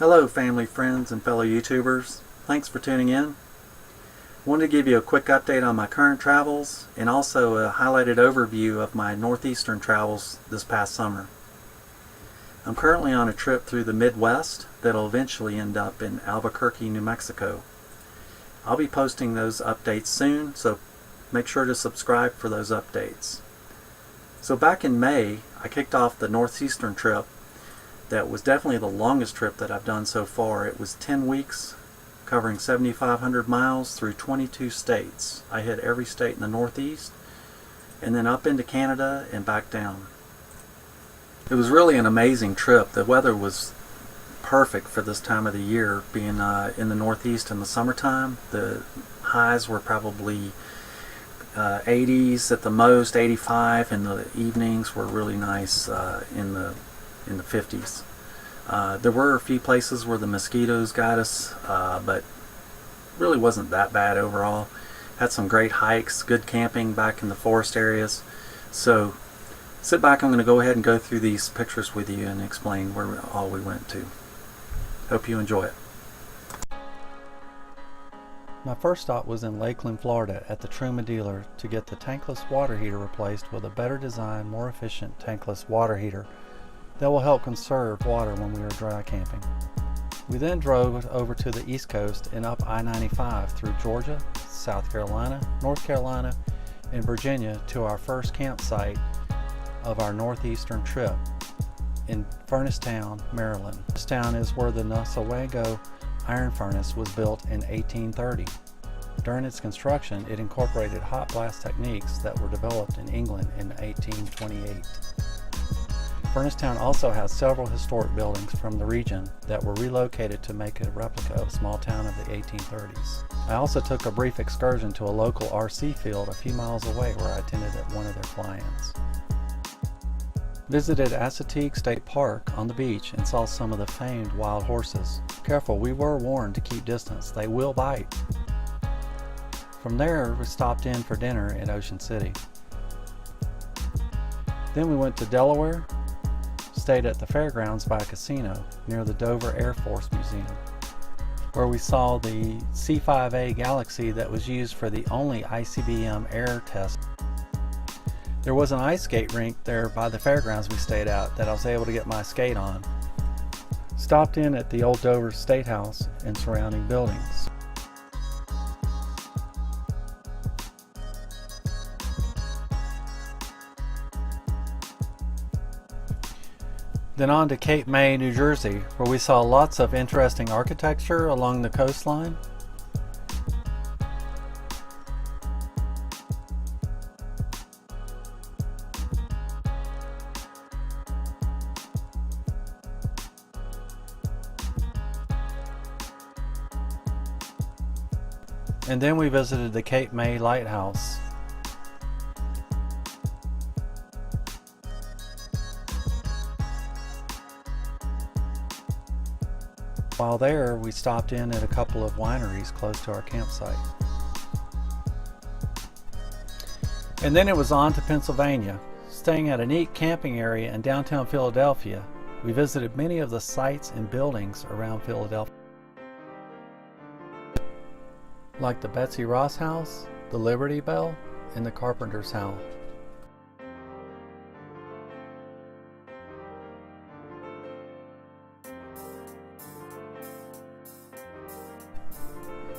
Hello family, friends, and fellow YouTubers. Thanks for tuning in. Wanted to give you a quick update on my current travels and also a highlighted overview of my Northeastern travels this past summer. I'm currently on a trip through the Midwest that'll eventually end up in Albuquerque, New Mexico. I'll be posting those updates soon, so make sure to subscribe for those updates. So back in May, I kicked off the Northeastern trip. That was definitely the longest trip that I've done so far. It was 10 weeks, covering 7,500 miles through 22 states. I hit every state in the Northeast, and then up into Canada and back down. It was really an amazing trip. The weather was perfect for this time of the year, being in the Northeast in the summertime. The highs were probably 80s at the most, 85, and the evenings were really nice in the 50s. There were a few places where the mosquitoes got us, but really wasn't that bad overall. Had some great hikes, good camping back in the forest areas. So sit back, I'm going to go ahead and go through these pictures with you and explain where all we went to. Hope you enjoy it. My first stop was in Lakeland, Florida at the Truma dealer to get the tankless water heater replaced with a better designed, more efficient tankless water heater that will help conserve water when we are dry camping. We then drove over to the East Coast and up I-95 through Georgia, South Carolina, North Carolina, and Virginia to our first campsite of our Northeastern trip in Furnace-Town, Maryland. This town is where the Oswego iron furnace was built in 1830. During its construction, it incorporated hot blast techniques that were developed in England in 1828. Furnace-Town also has several historic buildings from the region that were relocated to make a replica of a small town of the 1830s. I also took a brief excursion to a local RC field a few miles away where I attended at one of their fly-ins. Visited Assateague State Park on the beach and saw some of the famed wild horses. Careful, we were warned to keep distance, they will bite. From there, we stopped in for dinner in Ocean City. Then we went to Delaware, stayed at the fairgrounds by a casino near the Dover Air Force Museum, where we saw the C-5A Galaxy that was used for the only ICBM air test. There was an ice skate rink there by the fairgrounds we stayed at that I was able to get my skate on. Stopped in at the old Dover State House and surrounding buildings. Then on to Cape May, New Jersey, where we saw lots of interesting architecture along the coastline. And then we visited the Cape May Lighthouse. While there, we stopped in at a couple of wineries close to our campsite. And then it was on to Pennsylvania. Staying at a neat camping area in downtown Philadelphia, we visited many of the sites and buildings around Philadelphia, like the Betsy Ross House, the Liberty Bell, and the Carpenter's House.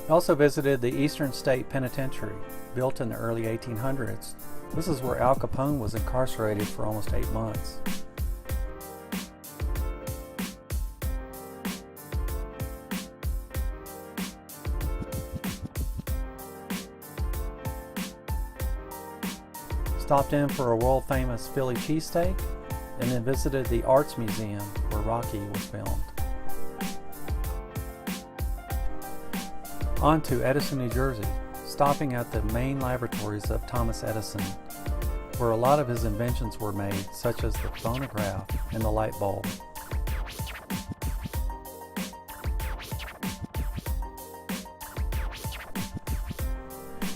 I also visited the Eastern State Penitentiary, built in the early 1800s. This is where Al Capone was incarcerated for almost 8 months. Stopped in for a world-famous Philly cheesesteak, and then visited the Arts Museum where Rocky was filmed. On to Edison, New Jersey, stopping at the main laboratories of Thomas Edison, where a lot of his inventions were made, such as the phonograph and the light bulb.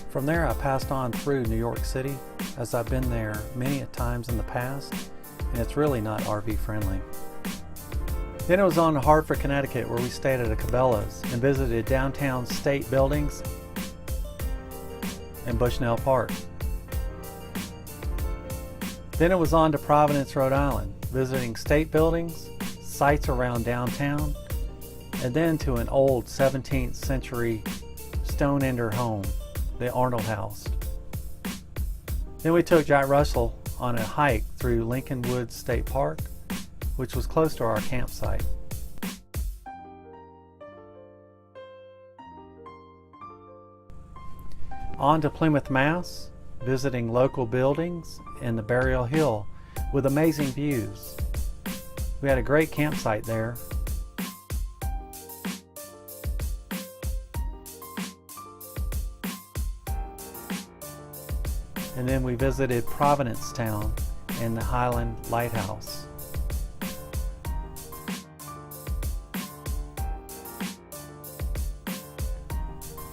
From there I passed on through New York City, as I've been there many times in the past, and it's really not RV friendly. Then it was on to Hartford, Connecticut, where we stayed at a Cabela's and visited downtown state buildings and Bushnell Park. Then it was on to Providence, Rhode Island, visiting state buildings, sites around downtown, and then to an old 17th century stone ender home, the Arnold House. Then we took Jack Russell on a hike through Lincoln Woods State Park, which was close to our campsite. On to Plymouth, Mass, visiting local buildings and the Burial Hill with amazing views. We had a great campsite there. And then we visited Providencetown and the Highland Lighthouse.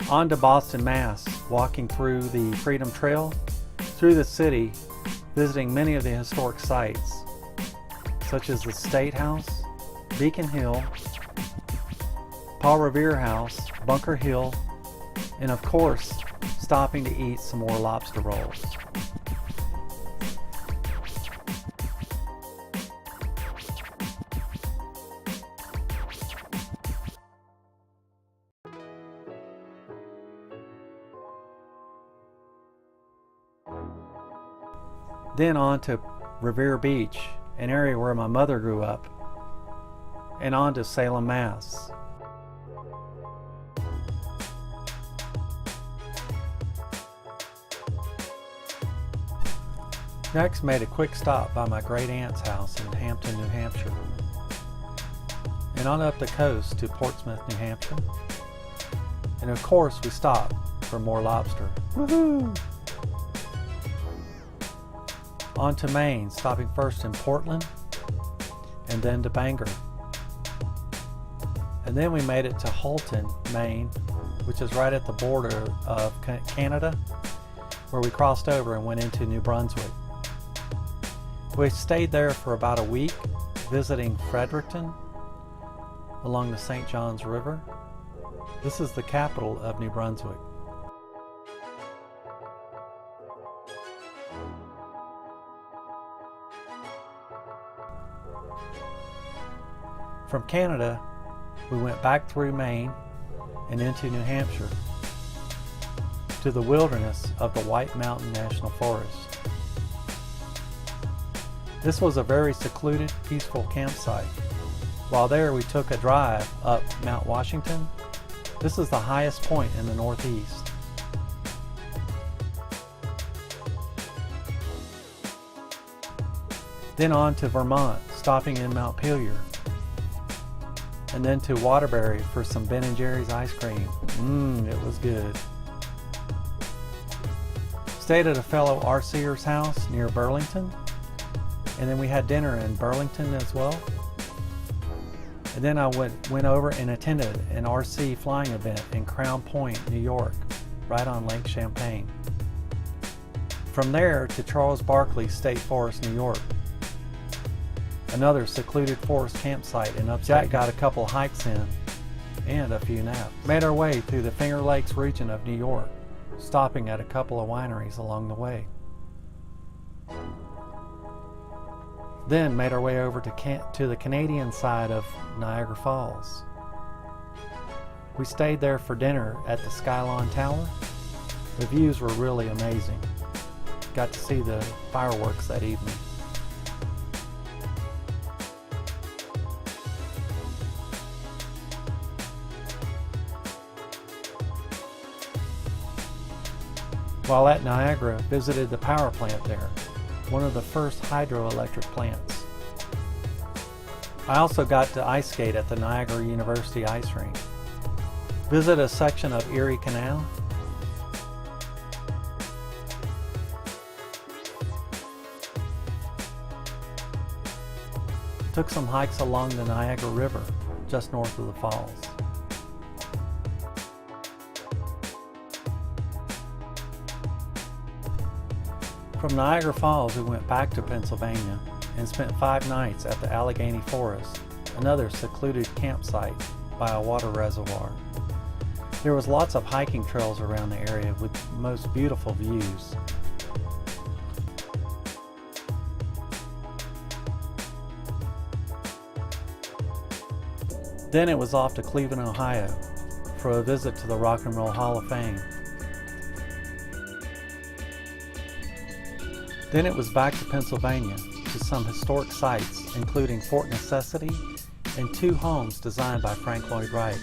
On to Boston, Mass, walking through the Freedom Trail, through the city, visiting many of the historic sites, such as the State House, Beacon Hill, Paul Revere House, Bunker Hill, and of course, stopping to eat some more lobster rolls. Then on to Revere Beach, an area where my mother grew up, and on to Salem, Mass. Next, made a quick stop by my great aunt's house in Hampton, New Hampshire, and on up the coast to Portsmouth, New Hampshire. And of course, we stopped for more lobster. Woohoo! On to Maine, stopping first in Portland and then to Bangor. And then we made it to Halton, Maine, which is right at the border of Canada, where we crossed over and went into New Brunswick. We stayed there for about a week, visiting Fredericton along the St. Johns River. This is the capital of New Brunswick. From Canada, we went back through Maine and into New Hampshire to the wilderness of the White Mountain National Forest. This was a very secluded, peaceful campsite. While there, we took a drive up Mount Washington. This is the highest point in the Northeast. Then on to Vermont, stopping in Montpelier. And then to Waterbury for some Ben & Jerry's ice cream. It was good. Stayed at a fellow RCer's house near Burlington. And then we had dinner in Burlington as well. And then I went over and attended an RC flying event in Crown Point, New York, right on Lake Champlain. From there to Charles Barkley State Forest, New York. Another secluded forest campsite in upstate. Jack got a couple hikes in and a few naps. Made our way through the Finger Lakes region of New York, stopping at a couple of wineries along the way. Then made our way over to the Canadian side of Niagara Falls. We stayed there for dinner at the Skylon Tower. The views were really amazing. Got to see the fireworks that evening. While at Niagara, visited the power plant there, one of the first hydroelectric plants. I also got to ice skate at the Niagara University ice rink. Visit a section of Erie Canal. Took some hikes along the Niagara River, just north of the falls. From Niagara Falls, we went back to Pennsylvania and spent 5 nights at the Allegheny Forest, another secluded campsite by a water reservoir. There was lots of hiking trails around the area with most beautiful views. Then it was off to Cleveland, Ohio for a visit to the Rock and Roll Hall of Fame. Then it was back to Pennsylvania to some historic sites, including Fort Necessity and 2 homes designed by Frank Lloyd Wright.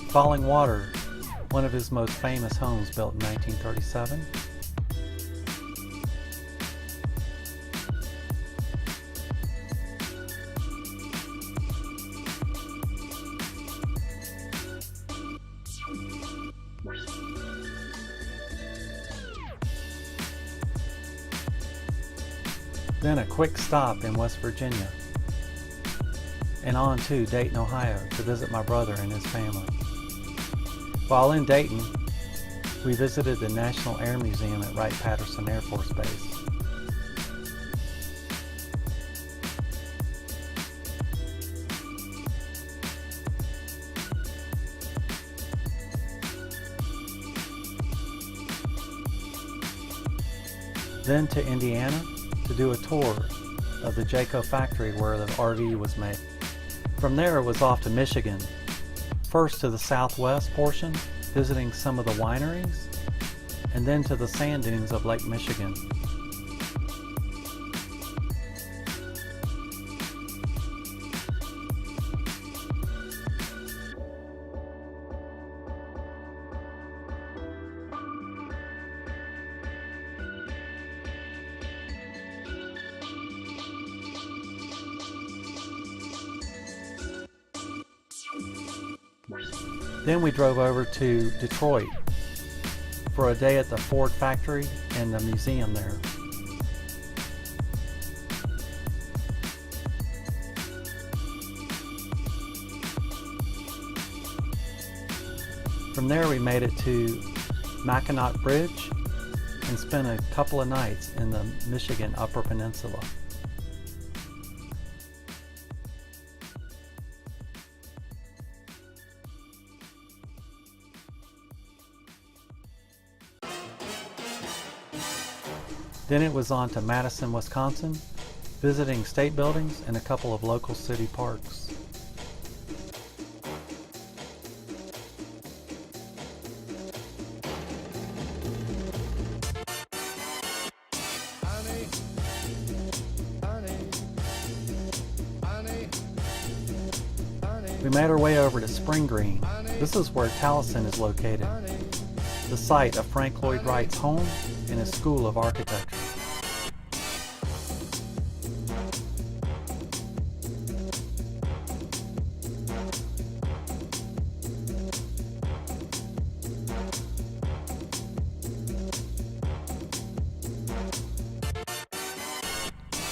Falling Water, one of his most famous homes built in 1937. Then a quick stop in West Virginia, and on to Dayton, Ohio to visit my brother and his family. While in Dayton, we visited the National Air Museum at Wright-Patterson Air Force Base. Then to Indiana to do a tour of the Jayco factory where the RV was made. From there it was off to Michigan. First to the southwest portion, visiting some of the wineries, and then to the sand dunes of Lake Michigan. Then we drove over to Detroit for a day at the Ford factory and the museum there. From there we made it to Mackinac Bridge and spent a couple of nights in the Michigan Upper Peninsula. Then it was on to Madison, Wisconsin, visiting state buildings and a couple of local city parks. We made our way over to Spring Green. This is where Taliesin is located, the site of Frank Lloyd Wright's home and his school of architecture.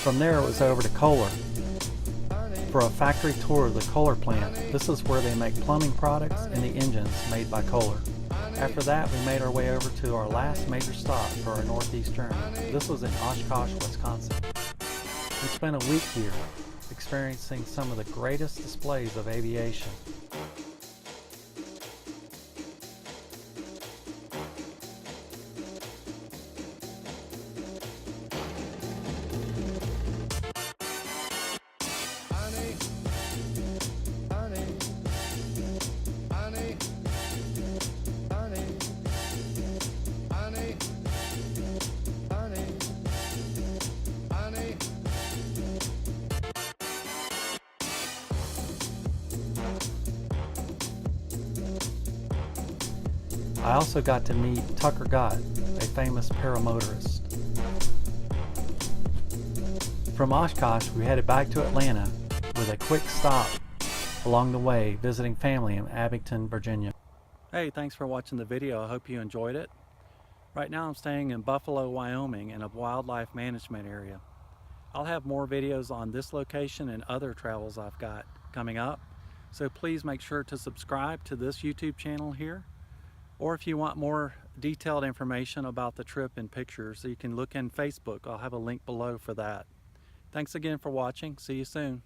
From there it was over to Kohler for a factory tour of the Kohler plant. This is where they make plumbing products and the engines made by Kohler. After that, we made our way over to our last major stop for our Northeast journey. This was in Oshkosh, Wisconsin. We spent a week here, experiencing some of the greatest displays of aviation. I also got to meet Tucker Gott, a famous paramotorist. From Oshkosh, we headed back to Atlanta with a quick stop along the way visiting family in Abington, Virginia. Hey, thanks for watching the video. I hope you enjoyed it. Right now I'm staying in Buffalo, Wyoming in a wildlife management area. I'll have more videos on this location and other travels I've got coming up. So please make sure to subscribe to this YouTube channel here. Or if you want more detailed information about the trip and pictures, you can look in Facebook. I'll have a link below for that. Thanks again for watching. See you soon.